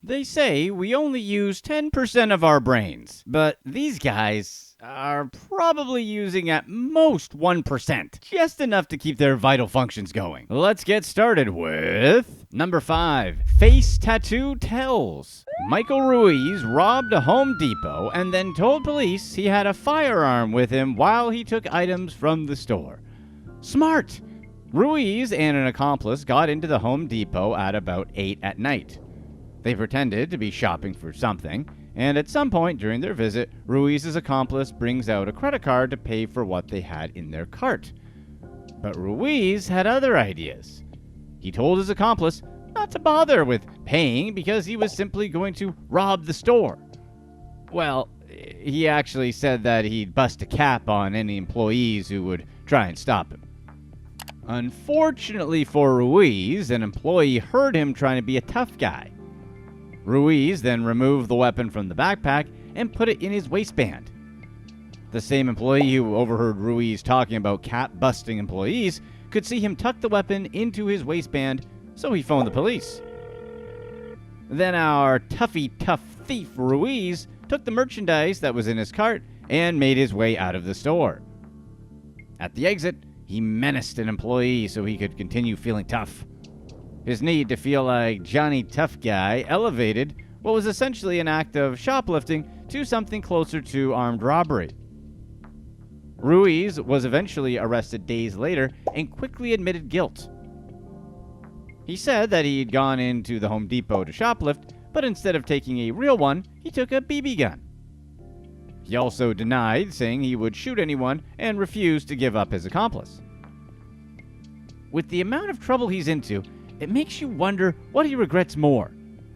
They say we only use 10% of our brains, but these guys are probably using at most 1%, just enough to keep their vital functions going. Let's get started with number 5. Face tattoo tells. Micheal Ruiz robbed a Home Depot and then told police he had a firearm with him while he took items from the store. Smart! Ruiz and an accomplice got into the Home Depot at about 8 at night. They pretended to be shopping for something, and at some point during their visit, Ruiz's accomplice brings out a credit card to pay for what they had in their cart. But Ruiz had other ideas. He told his accomplice not to bother with paying because he was simply going to rob the store. Well, he actually said that he'd bust a cap on any employees who would try and stop him. Unfortunately for Ruiz, an employee heard him trying to be a tough guy. Ruiz then removed the weapon from the backpack and put it in his waistband. The same employee who overheard Ruiz talking about cap-busting employees could see him tuck the weapon into his waistband, so he phoned the police. Then our tough thief Ruiz took the merchandise that was in his cart and made his way out of the store. At the exit, he menaced an employee so he could continue feeling tough. His need to feel like Johnny Tough Guy elevated what was essentially an act of shoplifting to something closer to armed robbery. Ruiz was eventually arrested days later and quickly admitted guilt. He said that he'd gone into the Home Depot to shoplift, but instead of taking a real one, he took a BB gun. He also denied saying he would shoot anyone and refused to give up his accomplice. With the amount of trouble he's into, it makes you wonder what he regrets more,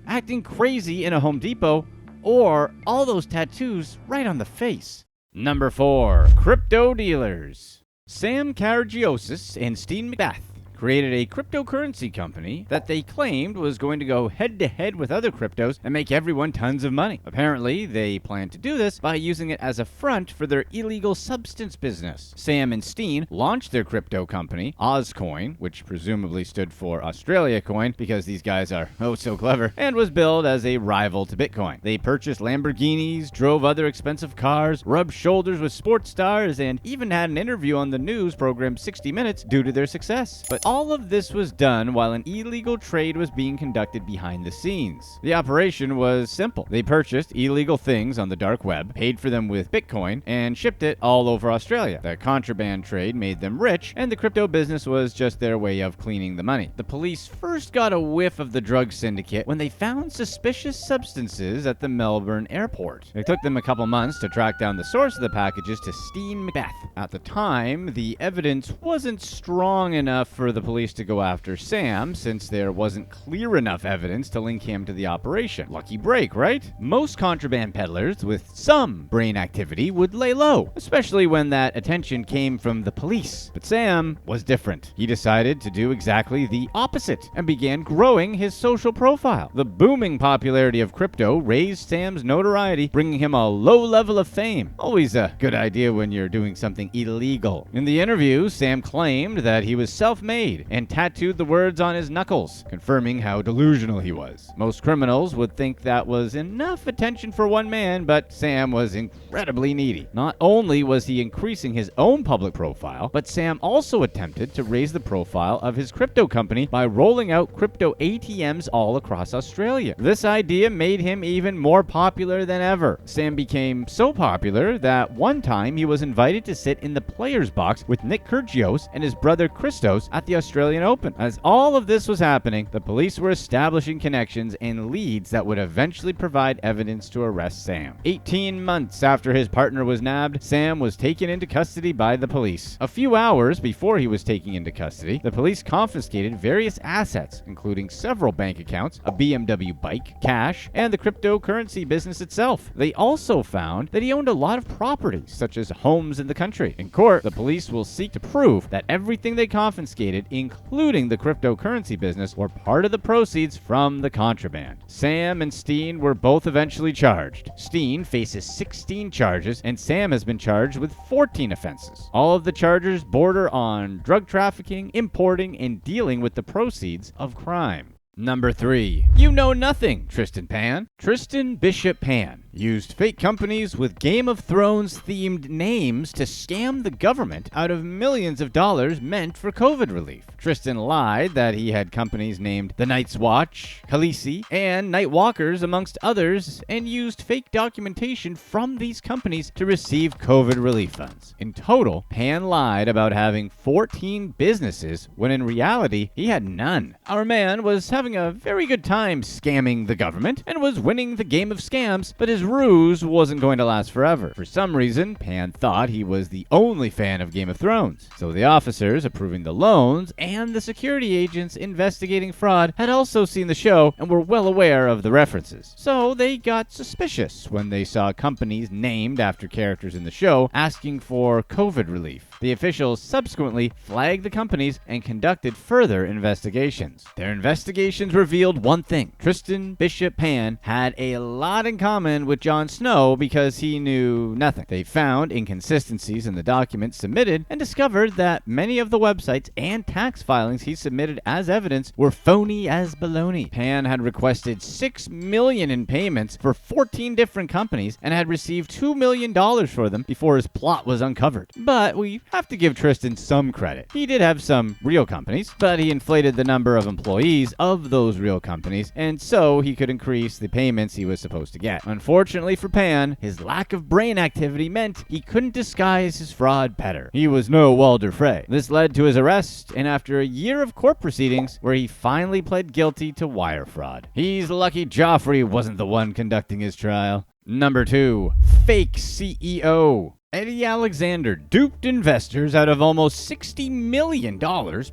acting crazy in a Home Depot or all those tattoos right on the face. Number 4. Crypto dealers. Karagiozis and Steen McBeth created a cryptocurrency company that they claimed was going to go head-to-head with other cryptos and make everyone tons of money. Apparently, they planned to do this by using it as a front for their illegal substance business. Sam and Steen launched their crypto company, Auscoin, which presumably stood for Australia Coin because these guys are oh so clever, and was billed as a rival to Bitcoin. They purchased Lamborghinis, drove other expensive cars, rubbed shoulders with sports stars, and even had an interview on the news program 60 Minutes due to their success. But all of this was done while an illegal trade was being conducted behind the scenes. The operation was simple. They purchased illegal things on the dark web, paid for them with Bitcoin, and shipped it all over Australia. The contraband trade made them rich, and the crypto business was just their way of cleaning the money. The police first got a whiff of the drug syndicate when they found suspicious substances at the Melbourne airport. It took them a couple months to track down the source of the packages to Steen McBeth. At the time, the evidence wasn't strong enough for the police to go after Sam, since there wasn't clear enough evidence to link him to the operation. Lucky break, right? Most contraband peddlers with some brain activity would lay low, especially when that attention came from the police. But Sam was different. He decided to do exactly the opposite and began growing his social profile. The booming popularity of crypto raised Sam's notoriety, bringing him a low level of fame. Always a good idea when you're doing something illegal. In the interview, Sam claimed that he was self-made and tattooed the words on his knuckles, confirming how delusional he was. Most criminals would think that was enough attention for one man, but Sam was incredibly needy. Not only was he increasing his own public profile, but Sam also attempted to raise the profile of his crypto company by rolling out crypto ATMs all across Australia. This idea made him even more popular than ever. Sam became so popular that one time he was invited to sit in the player's box with Nick Kyrgios and his brother Christos at the Australian Open. As all of this was happening, the police were establishing connections and leads that would eventually provide evidence to arrest Sam. 18 months after his partner was nabbed, Sam was taken into custody by the police. A few hours before he was taken into custody, the police confiscated various assets, including several bank accounts, a BMW bike, cash, and the cryptocurrency business itself. They also found that he owned a lot of properties, such as homes in the country. In court, the police will seek to prove that everything they confiscated, including the cryptocurrency business, were part of the proceeds from the contraband. Sam and Steen were both eventually charged. Steen faces 16 charges, and Sam has been charged with 14 offenses. All of the charges border on drug trafficking, importing, and dealing with the proceeds of crime. Number 3. You know nothing, Tristan Pan. Tristan Bishop Pan used fake companies with Game of Thrones themed names to scam the government out of millions of dollars meant for COVID relief. Tristan lied that he had companies named the Night's Watch, Khaleesi, and Night Walkers amongst others, and used fake documentation from these companies to receive COVID relief funds. In total, Pan lied about having 14 businesses when in reality he had none. Our man was having a very good time scamming the government and was winning the game of scams, but his ruse wasn't going to last forever. For some reason, Pan thought he was the only fan of Game of Thrones. So the officers approving the loans and the security agents investigating fraud had also seen the show and were well aware of the references. So they got suspicious when they saw companies named after characters in the show asking for COVID relief. The officials subsequently flagged the companies and conducted further investigations. Their investigations revealed one thing. Tristan Bishop Pan had a lot in common with Jon Snow because he knew nothing. They found inconsistencies in the documents submitted and discovered that many of the websites and tax filings he submitted as evidence were phony as baloney. Pan had requested $6 million in payments for 14 different companies and had received $2 million for them before his plot was uncovered. But we have to give Tristan some credit. He did have some real companies, but he inflated the number of employees of those real companies, and so he could increase the payments he was supposed to get. Unfortunately for Pan, his lack of brain activity meant he couldn't disguise his fraud better. He was no Walder Frey. This led to his arrest, and after a year of court proceedings, where he finally pled guilty to wire fraud. He's lucky Joffrey wasn't the one conducting his trial. Number 2. Fake CEO. Eddie Alexander duped investors out of almost $60 million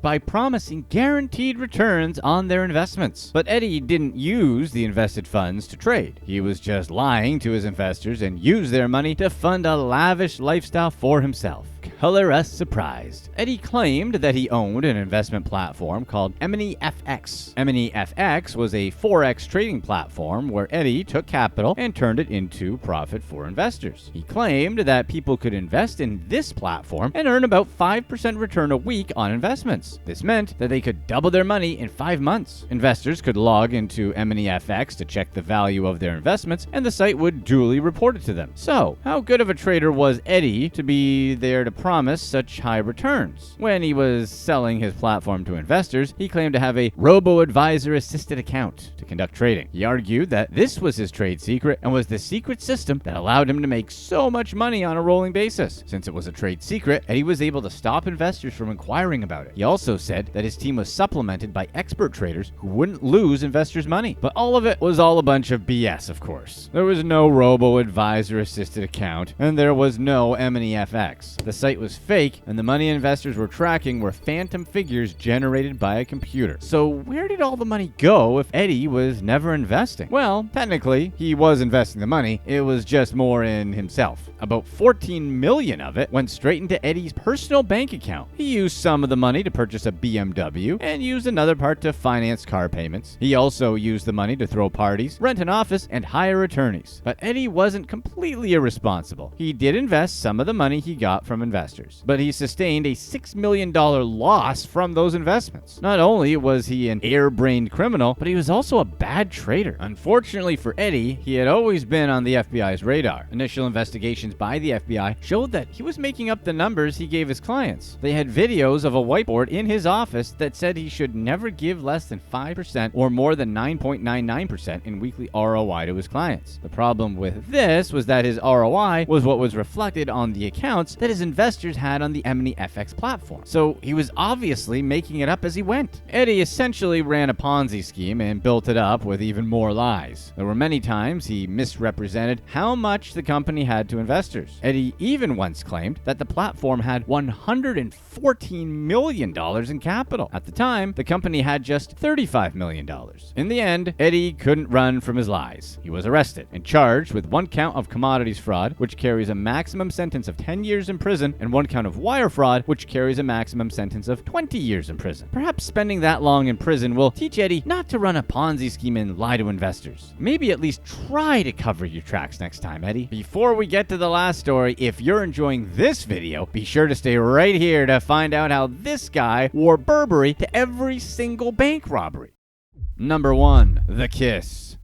by promising guaranteed returns on their investments. But Eddie didn't use the invested funds to trade. He was just lying to his investors and used their money to fund a lavish lifestyle for himself. Color us surprised. Eddie claimed that he owned an investment platform called MNEFX. MNEFX was a Forex trading platform where Eddie took capital and turned it into profit for investors. He claimed that people could invest in this platform and earn about 5% return a week on investments. This meant that they could double their money in 5 months. Investors could log into MNEFX to check the value of their investments, and the site would duly report it to them. So, how good of a trader was Eddie to be there to promise such high returns? When he was selling his platform to investors, he claimed to have a robo-advisor assisted account to conduct trading. He argued that this was his trade secret and was the secret system that allowed him to make so much money on a rolling basis. Since it was a trade secret, Eddie was able to stop investors from inquiring about it. He also said that his team was supplemented by expert traders who wouldn't lose investors' money. But all of it was all a bunch of BS, of course. There was no robo-advisor assisted account, and there was no MNEFX. The site was fake, and the money investors were tracking were phantom figures generated by a computer. So where did all the money go if Eddie was never investing? Well, technically, he was investing the money. It was just more in himself. About $14 million of it went straight into Eddie's personal bank account. He used some of the money to purchase a BMW and used another part to finance car payments. He also used the money to throw parties, rent an office, and hire attorneys. But Eddie wasn't completely irresponsible. He did invest some of the money he got from investors, but he sustained a $6 million loss from those investments. Not only was he an air-brained criminal, but he was also a bad trader. Unfortunately for Eddie, he had always been on the FBI's radar. Initial investigations by the FBI showed that he was making up the numbers he gave his clients. They had videos of a whiteboard in his office that said he should never give less than 5% or more than 9.99% in weekly ROI to his clients. The problem with this was that his ROI was what was reflected on the accounts that his investors had on the MNEFX platform. So he was obviously making it up as he went. Eddie essentially ran a Ponzi scheme and built it up with even more lies. There were many times he misrepresented how much the company had to investors. Eddie even once claimed that the platform had $114 million in capital. At the time, the company had just $35 million. In the end, Eddie couldn't run from his lies. He was arrested and charged with 1 count of commodities fraud, which carries a maximum sentence of 10 years in prison, and 1 count of wire fraud, which carries a maximum sentence of 20 years in prison. Perhaps spending that long in prison will teach Eddie not to run a Ponzi scheme and lie to investors. Maybe at least try to cover your tracks next time, Eddie. Before we get to the last story, if you're enjoying this video, be sure to stay right here to find out how this guy wore Burberry to every single bank robbery. Number 1. The Kiss.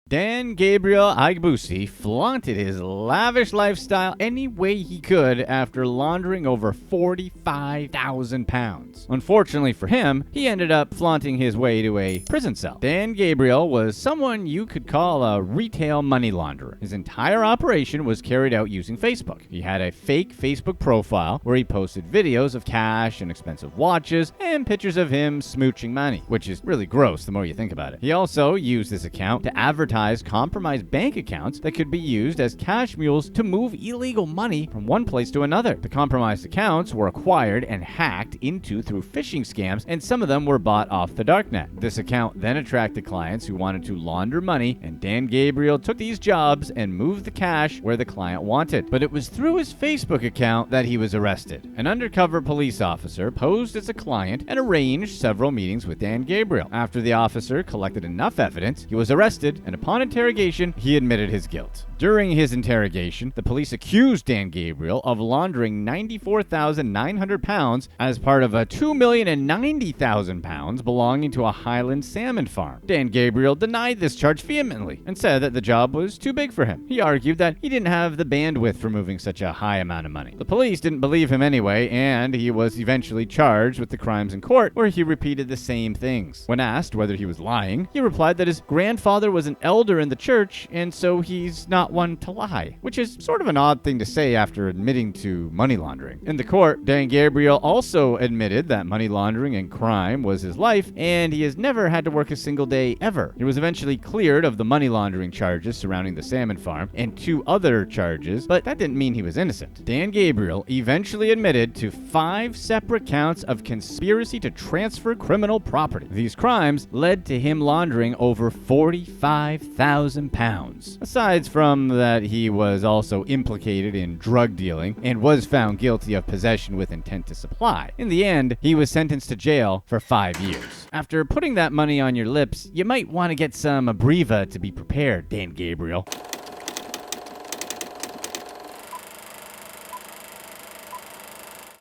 Dan Gabriel Agbusi flaunted his lavish lifestyle any way he could after laundering over 45,000 pounds. Unfortunately for him, he ended up flaunting his way to a prison cell. Dan Gabriel was someone you could call a retail money launderer. His entire operation was carried out using Facebook. He had a fake Facebook profile where he posted videos of cash and expensive watches and pictures of him smooching money, which is really gross the more you think about it. He also used this account to advertise compromised bank accounts that could be used as cash mules to move illegal money from one place to another. The compromised accounts were acquired and hacked into through phishing scams, and some of them were bought off the darknet. This account then attracted clients who wanted to launder money, and Dan Gabriel took these jobs and moved the cash where the client wanted. But it was through his Facebook account that he was arrested. An undercover police officer posed as a client and arranged several meetings with Dan Gabriel. After the officer collected enough evidence, he was arrested, and upon interrogation, he admitted his guilt. During his interrogation, the police accused Dan Gabriel of laundering 94,900 pounds as part of a 2,090,000 pounds belonging to a Highland salmon farm. Dan Gabriel denied this charge vehemently and said that the job was too big for him. He argued that he didn't have the bandwidth for moving such a high amount of money. The police didn't believe him anyway, and he was eventually charged with the crimes in court, where he repeated the same things. When asked whether he was lying, he replied that his grandfather was an elder in the church, and so he's not one to lie, which is sort of an odd thing to say after admitting to money laundering. In the court, Dan Gabriel also admitted that money laundering and crime was his life, and he has never had to work a single day ever. He was eventually cleared of the money laundering charges surrounding the salmon farm and 2 other charges, but that didn't mean he was innocent. Dan Gabriel eventually admitted to 5 separate counts of conspiracy to transfer criminal property. These crimes led to him laundering over 45,000 pounds. Aside from that, he was also implicated in drug dealing and was found guilty of possession with intent to supply. In the end, he was sentenced to jail for 5 years. After putting that money on your lips, you might want to get some Abreva to be prepared, Dan Gabriel.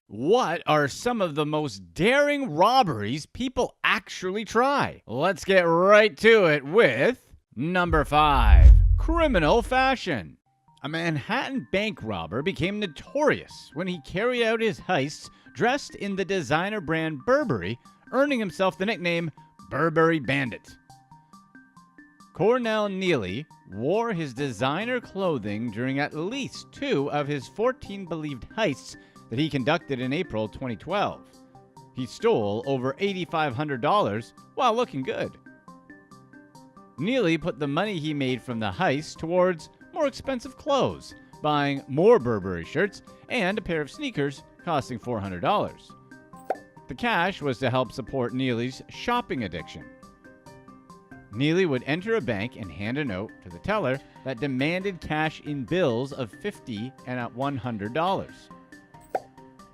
What are some of the most daring robberies people actually try? Let's get right to it with number 5. Criminal fashion. A Manhattan bank robber became notorious when he carried out his heists dressed in the designer brand Burberry, earning himself the nickname Burberry Bandit. Cornell Neely wore his designer clothing during at least 2 of his 14 believed heists that he conducted in April 2012. He stole over $8,500 while looking good. Neely put the money he made from the heist towards more expensive clothes, buying more Burberry shirts and a pair of sneakers costing $400. The cash was to help support Neely's shopping addiction. Neely would enter a bank and hand a note to the teller that demanded cash in bills of $50 and $100.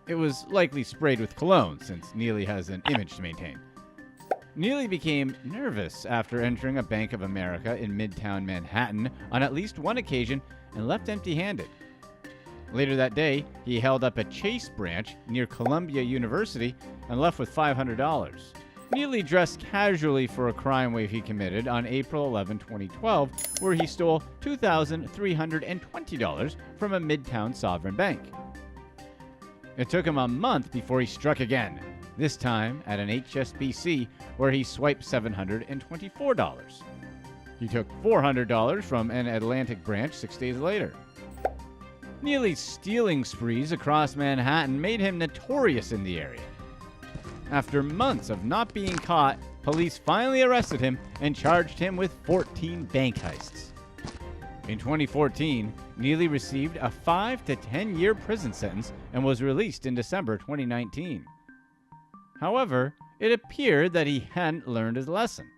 It was likely sprayed with cologne, since Neely has an image to maintain. Neely became nervous after entering a Bank of America in Midtown Manhattan on at least one occasion and left empty-handed. Later that day, he held up a Chase branch near Columbia University and left with $500. Neely dressed casually for a crime wave he committed on April 11, 2012, where he stole $2,320 from a Midtown sovereign bank. It took him a month before he struck again, this time at an HSBC where he swiped $724. He took $400 from an Atlantic branch 6 days later. Neely's stealing sprees across Manhattan made him notorious in the area. After months of not being caught, police finally arrested him and charged him with 14 bank heists. In 2014, Neely received a 5 to 10-year prison sentence and was released in December 2019. However, it appeared that he hadn't learned his lesson.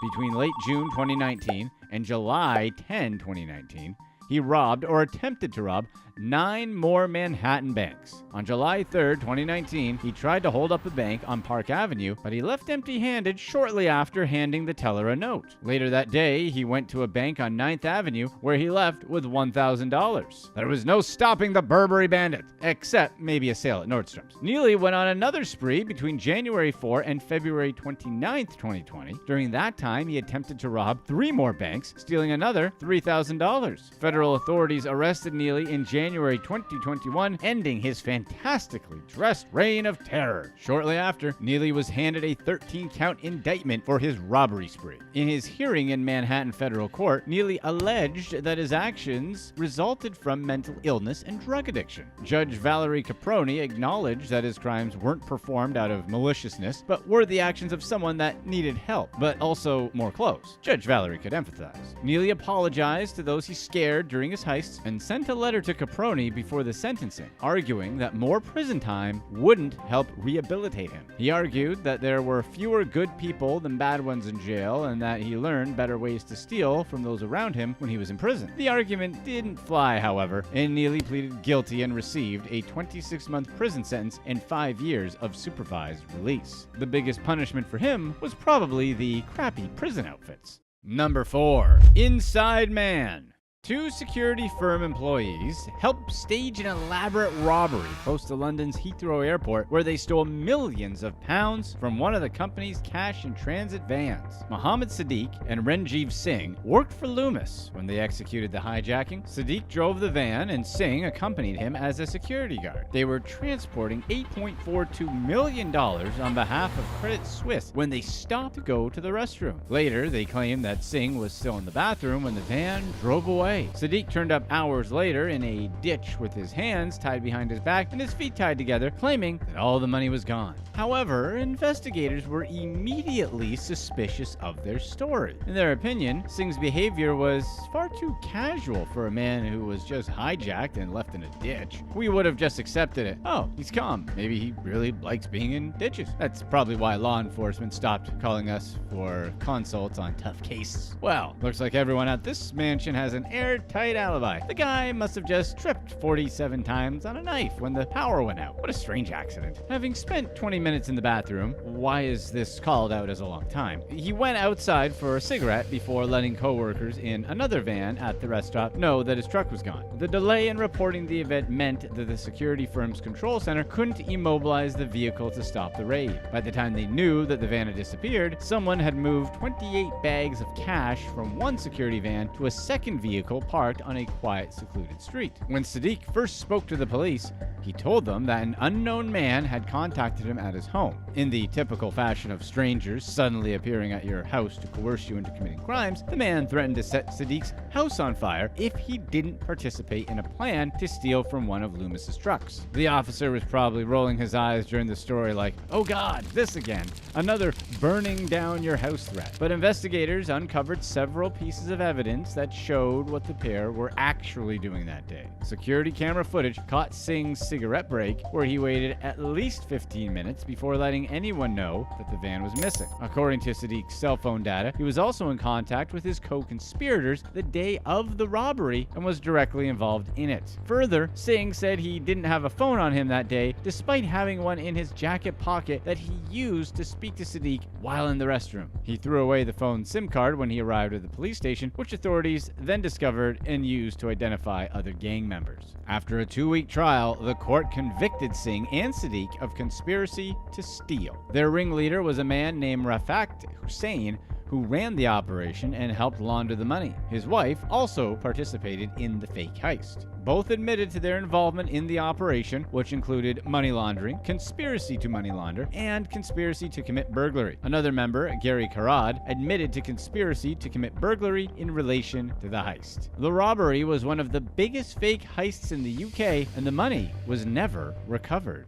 Between late June 2019 and July 10, 2019, he robbed or attempted to rob 9 more Manhattan banks. On July 3, 2019, he tried to hold up a bank on Park Avenue, but he left empty-handed shortly after handing the teller a note. Later that day, he went to a bank on 9th Avenue where he left with $1,000. There was no stopping the Burberry bandit, except maybe a sale at Nordstrom's. Neely went on another spree between January 4 and February 29, 2020. During that time, he attempted to rob 3 more banks, stealing another $3,000. Federal authorities arrested Neely in January 2021, ending his fantastically dressed reign of terror. Shortly after, Neely was handed a 13-count indictment for his robbery spree. In his hearing in Manhattan federal court, Neely alleged that his actions resulted from mental illness and drug addiction. Judge Valerie Caproni acknowledged that his crimes weren't performed out of maliciousness, but were the actions of someone that needed help, but also more clothes. Judge Valerie could empathize. Neely apologized to those he scared during his heists and sent a letter to Caproni before the sentencing, arguing that more prison time wouldn't help rehabilitate him. He argued that there were fewer good people than bad ones in jail and that he learned better ways to steal from those around him when he was in prison. The argument didn't fly, however, and Neely pleaded guilty and received a 26-month prison sentence and 5 years of supervised release. The biggest punishment for him was probably the crappy prison outfits. Number 4. Inside Man. 2 security firm employees helped stage an elaborate robbery close to London's Heathrow Airport where they stole millions of pounds from one of the company's cash and transit vans. Mohammed Sadiq and Ranjiv Singh worked for Loomis when they executed the hijacking. Sadiq drove the van and Singh accompanied him as a security guard. They were transporting $8.42 million on behalf of Credit Suisse when they stopped to go to the restroom. Later, they claimed that Singh was still in the bathroom when the van drove away. Sadiq turned up hours later in a ditch with his hands tied behind his back and his feet tied together, claiming that all the money was gone. However, investigators were immediately suspicious of their story. In their opinion, Singh's behavior was far too casual for a man who was just hijacked and left in a ditch. We would have just accepted it. Oh, he's calm. Maybe he really likes being in ditches. That's probably why law enforcement stopped calling us for consults on tough cases. Well, looks like everyone at this mansion has an airtight alibi. The guy must have just tripped 47 times on a knife when the power went out. What a strange accident. Having spent 20 minutes in the bathroom, why is this called out as a long time? He went outside for a cigarette before letting co-workers in another van at the restaurant know that his truck was gone. The delay in reporting the event meant that the security firm's control center couldn't immobilize the vehicle to stop the raid. By the time they knew that the van had disappeared, someone had moved 28 bags of cash from one security van to a second vehicle parked on a quiet, secluded street. When Sadiq first spoke to the police, he told them that an unknown man had contacted him at his home. In the typical fashion of strangers suddenly appearing at your house to coerce you into committing crimes, the man threatened to set Sadiq's house on fire if he didn't participate in a plan to steal from one of Loomis's trucks. The officer was probably rolling his eyes during the story like, oh God, this again, another burning down your house threat. But investigators uncovered several pieces of evidence that showed what the pair were actually doing that day. Security camera footage caught Singh's cigarette break, where he waited at least 15 minutes before letting anyone know that the van was missing. According to Sadiq's cell phone data, he was also in contact with his co-conspirators the day of the robbery and was directly involved in it. Further, Singh said he didn't have a phone on him that day, despite having one in his jacket pocket that he used to speak to Sadiq while in the restroom. He threw away the phone's SIM card when he arrived at the police station, which authorities then discovered and used to identify other gang members. After a 2-week trial, the court convicted Singh and Sadiq of conspiracy to steal. Their ringleader was a man named Rafat Hussain, who ran the operation and helped launder the money. His wife also participated in the fake heist. Both admitted to their involvement in the operation, which included money laundering, conspiracy to money launder, and conspiracy to commit burglary. Another member, Gary Karad, admitted to conspiracy to commit burglary in relation to the heist. The robbery was one of the biggest fake heists in the UK, and the money was never recovered.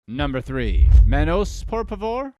Number 3. Menos Por Pahor.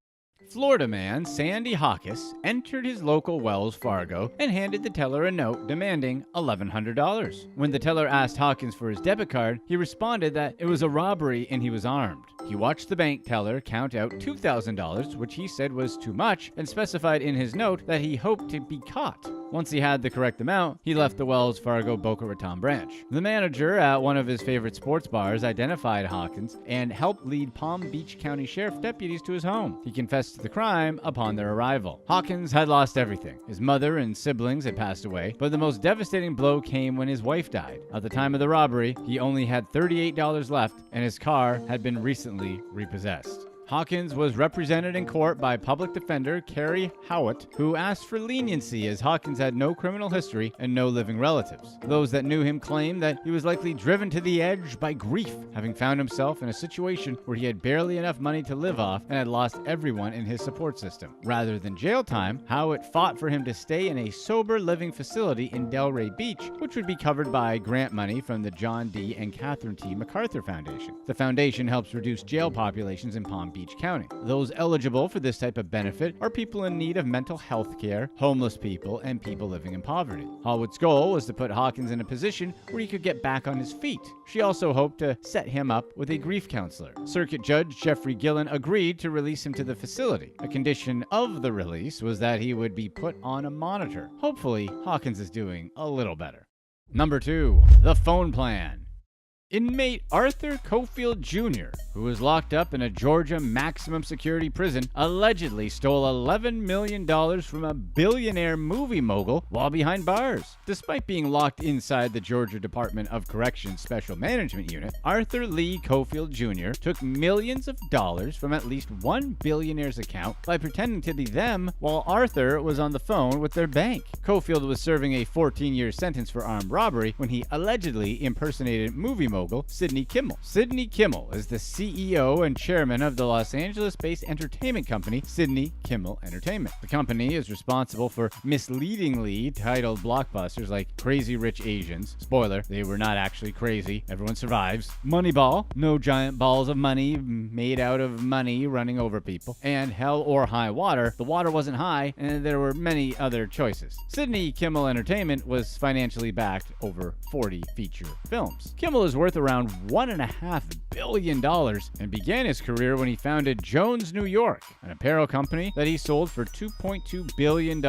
Florida man Sandy Hawkins entered his local Wells Fargo and handed the teller a note demanding $1,100. When the teller asked Hawkins for his debit card, he responded that it was a robbery and he was armed. He watched the bank teller count out $2,000, which he said was too much, and specified in his note that he hoped to be caught. Once he had the correct amount, he left the Wells Fargo Boca Raton branch. The manager at one of his favorite sports bars identified Hawkins and helped lead Palm Beach County Sheriff deputies to his home. He confessed to the crime upon their arrival. Hawkins had lost everything. His mother and siblings had passed away, but the most devastating blow came when his wife died. At the time of the robbery, he only had $38 left, and his car had been recently repossessed. Hawkins was represented in court by public defender Carrie Howitt, who asked for leniency as Hawkins had no criminal history and no living relatives. Those that knew him claimed that he was likely driven to the edge by grief, having found himself in a situation where he had barely enough money to live off and had lost everyone in his support system. Rather than jail time, Howitt fought for him to stay in a sober living facility in Delray Beach, which would be covered by grant money from the John D. and Catherine T. MacArthur Foundation. The foundation helps reduce jail populations in Palm Beach County. Those eligible for this type of benefit are people in need of mental health care, homeless people, and people living in poverty. Howitt's goal was to put Hawkins in a position where he could get back on his feet. She also hoped to set him up with a grief counselor. Circuit Judge Jeffrey Gillen agreed to release him to the facility. A condition of the release was that he would be put on a monitor. Hopefully, Hawkins is doing a little better. Number 2. The phone plan. Inmate Arthur Cofield Jr., who was locked up in a Georgia maximum security prison, allegedly stole $11 million from a billionaire movie mogul while behind bars. Despite being locked inside the Georgia Department of Corrections Special Management Unit, Arthur Lee Cofield Jr. took millions of dollars from at least one billionaire's account by pretending to be them while Arthur was on the phone with their bank. Cofield was serving a 14-year sentence for armed robbery when he allegedly impersonated movie mogul Sidney Kimmel. Sidney Kimmel is the CEO and chairman of the Los Angeles-based entertainment company Sidney Kimmel Entertainment. The company is responsible for misleadingly titled blockbusters like Crazy Rich Asians. Spoiler, they were not actually crazy. Everyone survives. Moneyball, no giant balls of money made out of money running over people. And Hell or High Water, the water wasn't high, and there were many other choices. Sidney Kimmel Entertainment was financially backed over 40 feature films. Kimmel is worth around $1.5 billion and began his career when he founded Jones New York, an apparel company that he sold for $2.2 billion.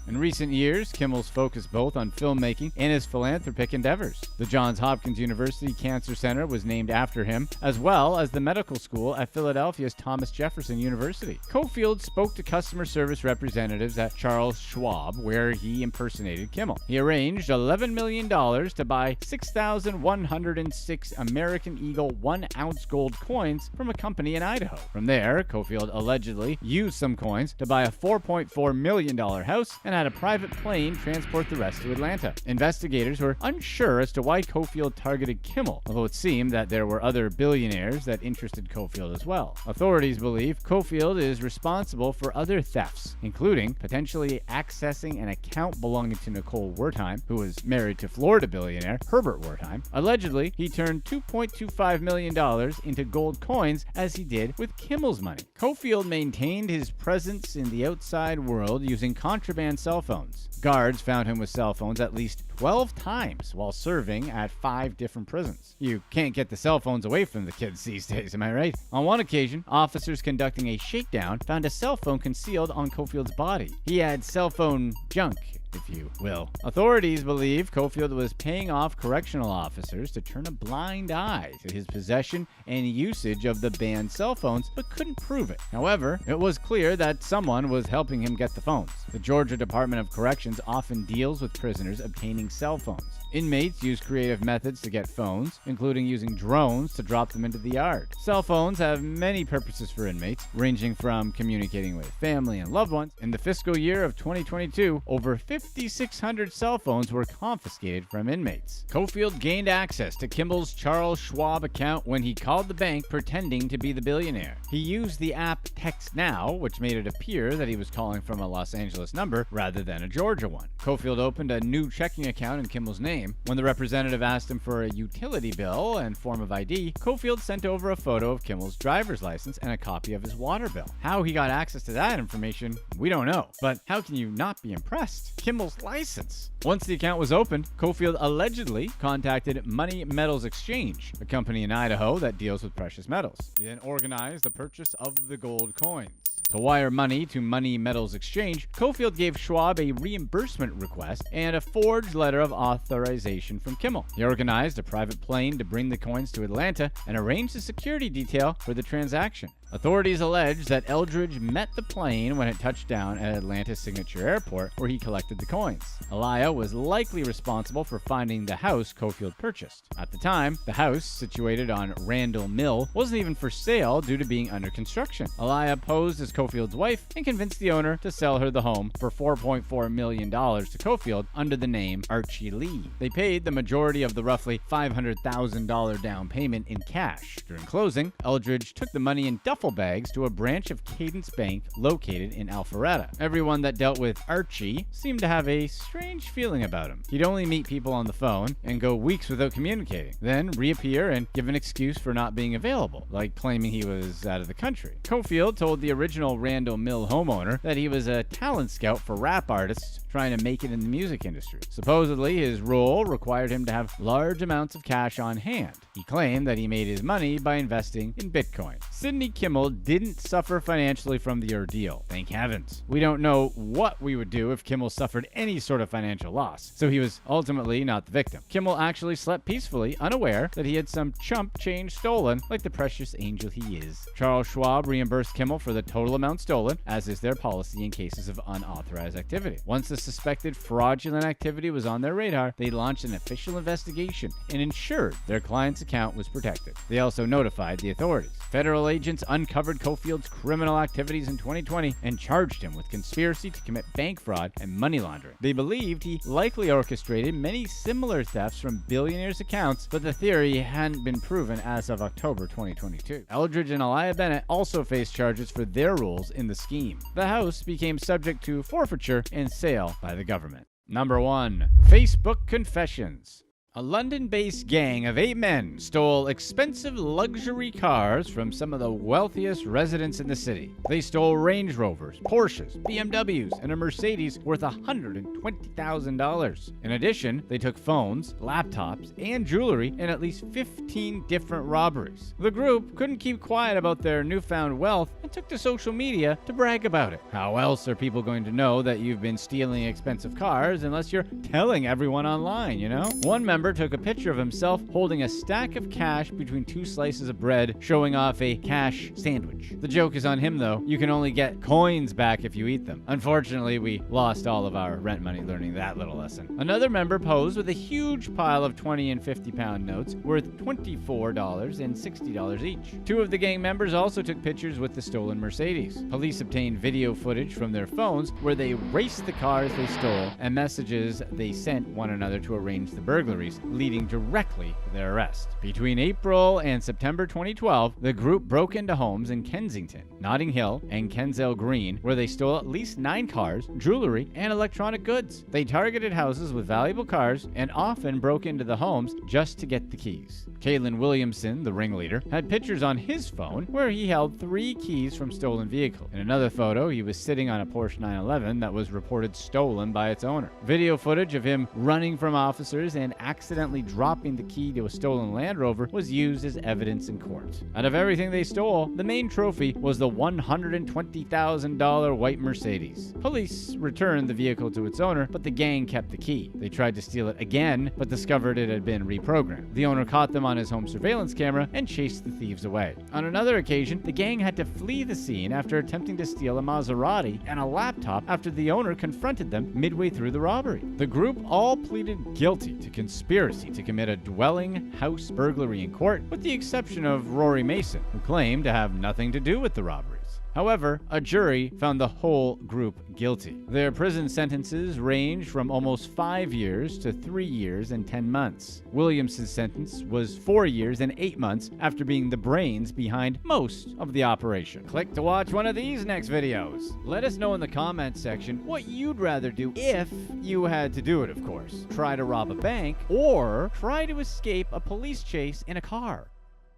In recent years, Kimmel's focused both on filmmaking and his philanthropic endeavors. The Johns Hopkins University Cancer Center was named after him, as well as the medical school at Philadelphia's Thomas Jefferson University. Cofield spoke to customer service representatives at Charles Schwab, where he impersonated Kimmel. He arranged $11 million to buy 6,106 American Eagle 1-ounce gold coins from a company in Idaho. From there, Cofield allegedly used some coins to buy a $4.4 million house and had a private plane transport the rest to Atlanta. Investigators were unsure as to why Cofield targeted Kimmel, although it seemed that there were other billionaires that interested Cofield as well. Authorities believe Cofield is responsible for other thefts, including potentially accessing an account belonging to Nicole Wertheim, who was married to Florida billionaire Herbert Wertheim. Allegedly, he turned $2.25 million into gold coins as he did with Kimmel's money. Cofield maintained his presence in the outside world using contraband cell phones. Guards found him with cell phones at least 12 times while serving at 5 different prisons. You can't get the cell phones away from the kids these days, am I right? On one occasion, officers conducting a shakedown found a cell phone concealed on Cofield's body. He had cell phone junk, if you will. Authorities believe Cofield was paying off correctional officers to turn a blind eye to his possession and usage of the banned cell phones, but couldn't prove it. However, it was clear that someone was helping him get the phones. The Georgia Department of Corrections often deals with prisoners obtaining cell phones. Inmates use creative methods to get phones, including using drones to drop them into the yard. Cell phones have many purposes for inmates, ranging from communicating with family and loved ones. In the fiscal year of 2022, over 5,600 cell phones were confiscated from inmates. Cofield gained access to Kimmel's Charles Schwab account when he called the bank pretending to be the billionaire. He used the app Text Now, which made it appear that he was calling from a Los Angeles number rather than a Georgia one. Cofield opened a new checking account in Kimmel's name. When the representative asked him for a utility bill and form of ID, Cofield sent over a photo of Kimmel's driver's license and a copy of his water bill. How he got access to that information, we don't know. But how can you not be impressed? Kimmel's license. Once the account was opened, Cofield allegedly contacted Money Metals Exchange, a company in Idaho that deals with precious metals. He then organized the purchase of the gold coins. To wire money to Money Metals Exchange, Cofield gave Schwab a reimbursement request and a forged letter of authorization from Kimmel. He organized a private plane to bring the coins to Atlanta and arranged a security detail for the transaction. Authorities allege that Eldridge met the plane when it touched down at Atlanta's Signature Airport, where he collected the coins. Elia was likely responsible for finding the house Cofield purchased. At the time, the house, situated on Randall Mill, wasn't even for sale due to being under construction. Elia posed as Cofield's wife and convinced the owner to sell her the home for $4.4 million to Cofield under the name Archie Lee. They paid the majority of the roughly $500,000 down payment in cash. During closing, Eldridge took the money in duffel bags to a branch of Cadence Bank located in Alpharetta. Everyone that dealt with Archie seemed to have a strange feeling about him. He'd only meet people on the phone and go weeks without communicating, then reappear and give an excuse for not being available, like claiming he was out of the country. Cofield told the original Randall Mill homeowner that he was a talent scout for rap artists trying to make it in the music industry. Supposedly, his role required him to have large amounts of cash on hand. He claimed that he made his money by investing in Bitcoin. Sidney Kimmel didn't suffer financially from the ordeal. Thank heavens. We don't know what we would do if Kimmel suffered any sort of financial loss, so he was ultimately not the victim. Kimmel actually slept peacefully, unaware that he had some chump change stolen, like the precious angel he is. Charles Schwab reimbursed Kimmel for the total amount stolen, as is their policy in cases of unauthorized activity. Once the suspected fraudulent activity was on their radar, they launched an official investigation and ensured their client's account was protected. They also notified the authorities. Federal agents uncovered Cofield's criminal activities in 2020 and charged him with conspiracy to commit bank fraud and money laundering. They believed he likely orchestrated many similar thefts from billionaires' accounts, but the theory hadn't been proven as of October 2022. Eldridge and Elia Bennett also faced charges for their roles in the scheme. The house became subject to forfeiture and sale by the government. Number 1. Facebook Confessions. A London-based gang of 8 men stole expensive luxury cars from some of the wealthiest residents in the city. They stole Range Rovers, Porsches, BMWs, and a Mercedes worth $120,000. In addition, they took phones, laptops, and jewelry in at least 15 different robberies. The group couldn't keep quiet about their newfound wealth and took to social media to brag about it. How else are people going to know that you've been stealing expensive cars unless you're telling everyone online, you know? One member took a picture of himself holding a stack of cash between 2 slices of bread, showing off a cash sandwich. The joke is on him, though. You can only get coins back if you eat them. Unfortunately, we lost all of our rent money learning that little lesson. Another member posed with a huge pile of 20 and 50-pound notes worth $24 and $60 each. 2 of the gang members also took pictures with the stolen Mercedes. Police obtained video footage from their phones where they raced the cars they stole and messages they sent one another to arrange the burglaries, leading directly to their arrest. Between April and September 2012, the group broke into homes in Kensington, Notting Hill, and Kensale Green, where they stole at least 9 cars, jewelry, and electronic goods. They targeted houses with valuable cars and often broke into the homes just to get the keys. Caitlin Williamson, the ringleader, had pictures on his phone where he held 3 keys from stolen vehicles. In another photo, he was sitting on a Porsche 911 that was reported stolen by its owner. Video footage of him running from officers and accidentally dropping the key to a stolen Land Rover was used as evidence in court. Out of everything they stole, the main trophy was the $120,000 white Mercedes. Police returned the vehicle to its owner, but the gang kept the key. They tried to steal it again, but discovered it had been reprogrammed. The owner caught them on his home surveillance camera and chased the thieves away. On another occasion, the gang had to flee the scene after attempting to steal a Maserati and a laptop after the owner confronted them midway through the robbery. The group all pleaded guilty to conspiracy to commit a dwelling house burglary in court, with the exception of Rory Mason, who claimed to have nothing to do with the robberies. However, a jury found the whole group guilty. Their prison sentences ranged from almost 5 years to 3 years and 10 months. Williamson's sentence was 4 years and 8 months after being the brains behind most of the operation. Click to watch one of these next videos. Let us know in the comments section what you'd rather do if you had to do it, of course. Try to rob a bank or try to escape a police chase in a car.